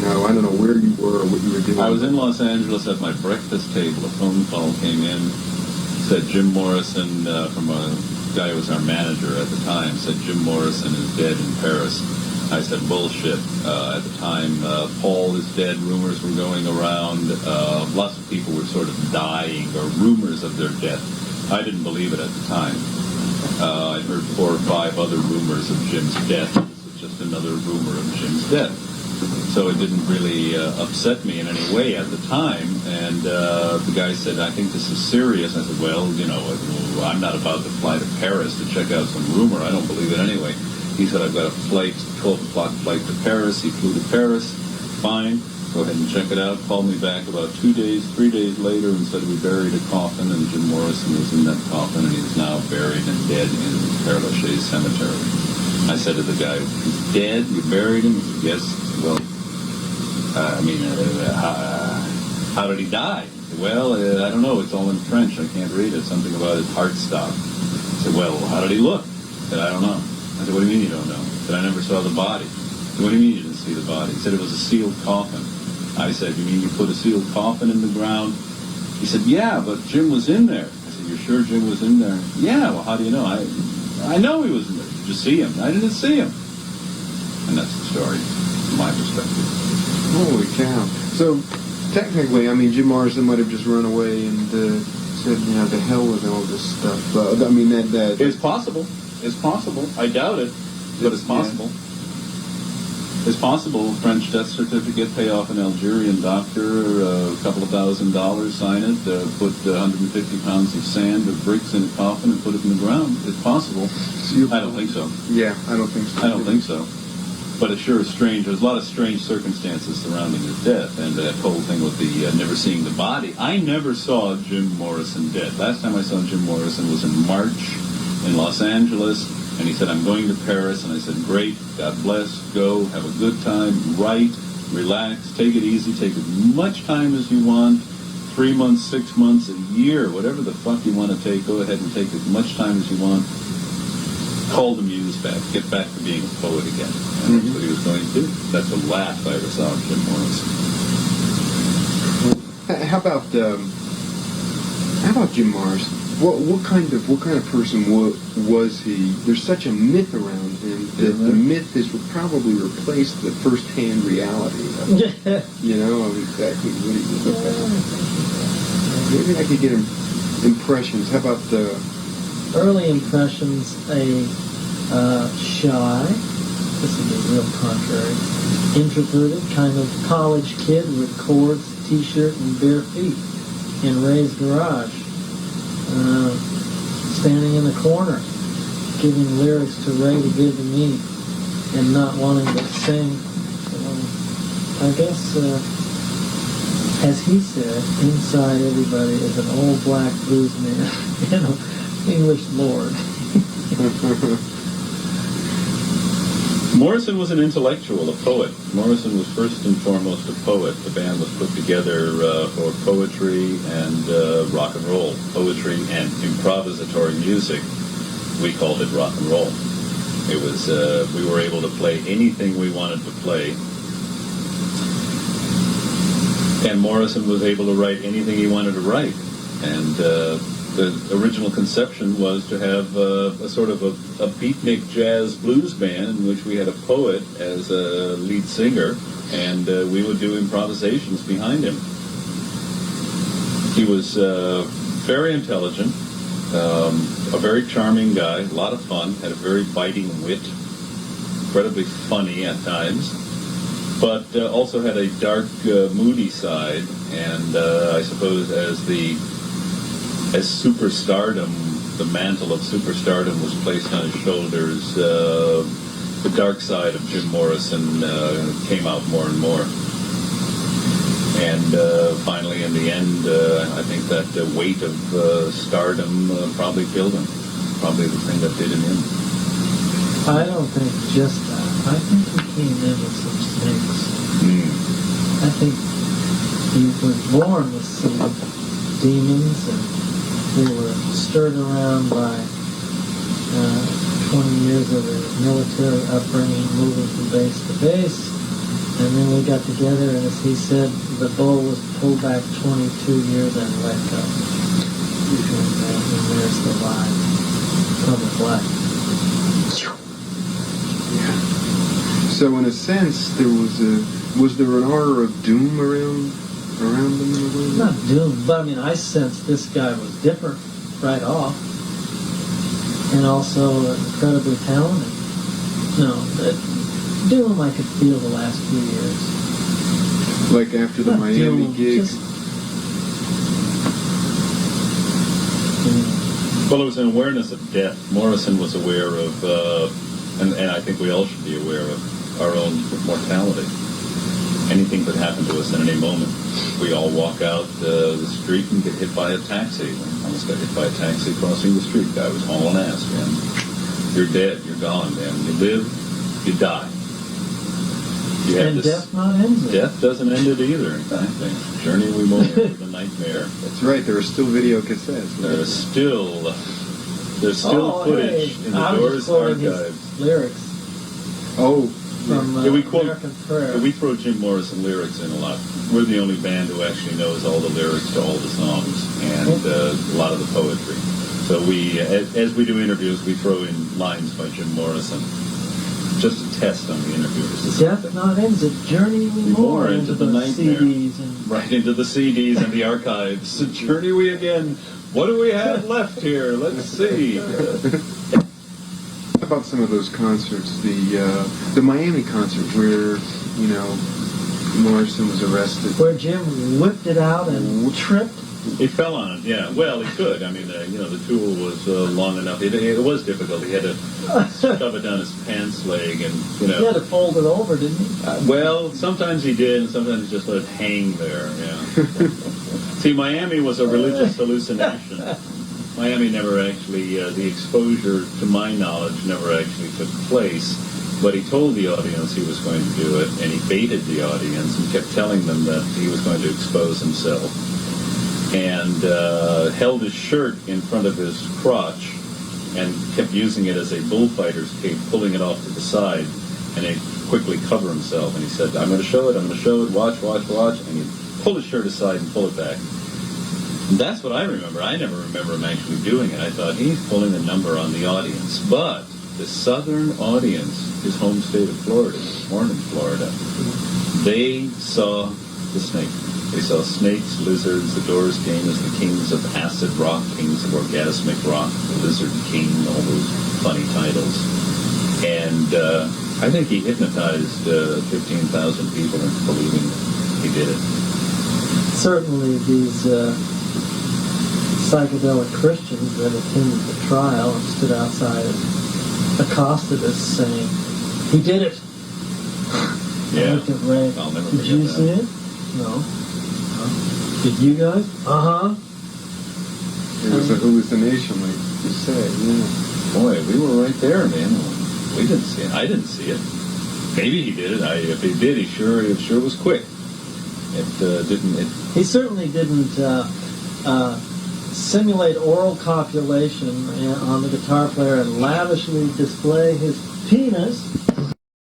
I don't know where you were or what you were doing. I was in Los Angeles at my breakfast table. A phone call came in, said Jim Morrison, from a guy who was our manager at the time, said Jim Morrison is dead in Paris. I said, bullshit. At the time, Paul is dead. Rumors were going around. Lots of people were sort of dying, or rumors of their death. I didn't believe it at the time. I'd heard 4 or 5 other rumors of Jim's death. This was just another rumor of Jim's death. So it didn't really upset me in any way at the time. And the guy said, I think this is serious. I said, well, I'm not about to fly to Paris to check out some rumor. I don't believe it anyway. He said, I've got a flight, 12 o'clock flight to Paris. He flew to Paris. Fine. Go ahead and check it out. Called me back about 3 days later and said we buried a coffin, and Jim Morrison was in that coffin, and he's now buried and dead in Père Lachaise Cemetery. I said to the guy, he's dead? You buried him? He said, yes. Well, how did he die? He said, well, I don't know. It's all in French. I can't read it. Something about his heart stopped. I said, well, how did he look? He said, I don't know. I said, what do you mean you don't know? He said, I never saw the body. I said, what do you mean you didn't see the body? He said, it was a sealed coffin. I said, you mean you put a sealed coffin in the ground? He said, yeah, but Jim was in there. I said, you're sure Jim was in there? Yeah, well, how do you know? I know he was in there. Did you see him? I didn't see him. And that's the story from my perspective. Holy cow. So, technically, Jim Morrison might have just run away and said, the hell with all this stuff. That... It's possible. It's possible. I doubt it, but it's possible. Yeah. It's possible. French death certificate, pay off an Algerian doctor, a couple of $1,000, sign it, put 150 pounds of sand or bricks in a coffin and put it in the ground. It's possible. I don't think so. Yeah, I don't think so. I don't think so. But it sure is strange. There's a lot of strange circumstances surrounding his death, and that whole thing with the never seeing the body. I never saw Jim Morrison dead. Last time I saw Jim Morrison was in March in Los Angeles. And he said, I'm going to Paris. And I said, great, God bless, go, have a good time, write, relax, take it easy, take as much time as you want, 3 months, 6 months, a year, whatever the fuck you want to take, go ahead and take as much time as you want. Call the muse back, get back to being a poet again. And that's what he was going to do. That's the last I ever saw of Jim Morrison. How about Jim Morrison? What kind of person was he? There's such a myth around him that the myth has probably replaced the first-hand reality of exactly what he was about. Maybe I could get impressions. How about the early impressions? Shy. This would be real contrary. Introverted, kind of college kid with cords, t-shirt, and bare feet in Ray's garage. Standing in the corner, giving lyrics to Ray to give to me, and not wanting to sing. I guess, as he said, inside everybody is an old black blues man, English lord. Morrison was an intellectual, a poet. Morrison was first and foremost a poet. The band was put together for poetry and rock and roll. Poetry and improvisatory music. We called it rock and roll. It was, we were able to play anything we wanted to play. And Morrison was able to write anything he wanted to write. And the original conception was to have a sort of a beatnik jazz blues band in which we had a poet as a lead singer, and we would do improvisations behind him. He was very intelligent, a very charming guy, a lot of fun, had a very biting wit, incredibly funny at times, but also had a dark, moody side, and I suppose as superstardom, the mantle of superstardom was placed on his shoulders, the dark side of Jim Morrison came out more and more. And finally, in the end, I think that weight of stardom probably killed him. Probably the thing that did him in. I don't think just that. I think he came in with some snakes. I think he was born with some demons, and they were stirred around by 20 years of his military upbringing, moving from base to base, And then we got together, and as he said, the bow was pulled back 22 years and let go. And there's the line. Public life. Yeah. So in a sense, was there an aura of doom around them in a way? Not doomed, but I mean, I sensed this guy was different right off. And also incredibly talented. No, doom I could feel the last few years. Like after the Not Miami doom, gig? just, Well, it was an awareness of death. Morrison was aware of, and I think we all should be aware of, our own mortality. Anything could happen to us at any moment. We all walk out the street and get hit by a taxi. I almost got hit by a taxi crossing the street. Guy was hauling ass, man. You're dead. You're gone, man. You live, you die. You have and this, death not ends it. death doesn't end it either. Exactly. Journey we more into the nightmare. That's right, there are still video cassettes. There's still footage in the Doors archives. Lyrics Oh, from Yeah, we quote- American Prayer. We throw Jim Morrison lyrics in a lot. We're the only band who actually knows all the lyrics to all the songs and a lot of the poetry. So we, as we do interviews, we throw in lines by Jim Morrison, just a test on the interviewers. Death not ends it. Journey we more into the nightmare. CDs and Right into the CDs and the archives. Journey we again. What do we have left here? Let's see. how about some of those concerts? The Miami concert where, Morrison was arrested. where Jim whipped it out and tripped. He fell on it, yeah. Well, he could. I mean, the tool was long enough. It was difficult. He had to shove it down his pants leg and, He had to fold it over, didn't he? well, sometimes he did, and sometimes he just let it hang there, yeah. See, Miami was a religious hallucination. Miami never actually, the exposure, to my knowledge, never actually took place. But he told the audience he was going to do it, and he baited the audience and kept telling them that he was going to expose himself. And held his shirt in front of his crotch and kept using it as a bullfighter's cape, pulling it off to the side, and he'd quickly cover himself. And he said, I'm going to show it, watch, and he'd pull his shirt aside and pull it back. And that's what I remember. I never remember him actually doing it. I thought, he's pulling a number on the audience. But the southern audience, his home state of Florida, born in Florida, they saw the snake. They saw snakes, lizards. The Doors came as the kings of acid rock, kings of orgasmic rock, the Lizard King, all those funny titles. And I think he hypnotized 15,000 people into believing he did it. Certainly these psychedelic Christians that attended the trial and stood outside and accosted us saying, he did it. Yeah. I looked at Ray. I'll never Did forget you that. see it? No. Did you guys? Uh-huh. It was a hallucination, like you said, yeah. Boy, we were right there, man. We didn't see it. I didn't see it. Maybe he did it. If he did, it sure was quick. It didn't. He certainly didn't simulate oral copulation on the guitar player and lavishly display his penis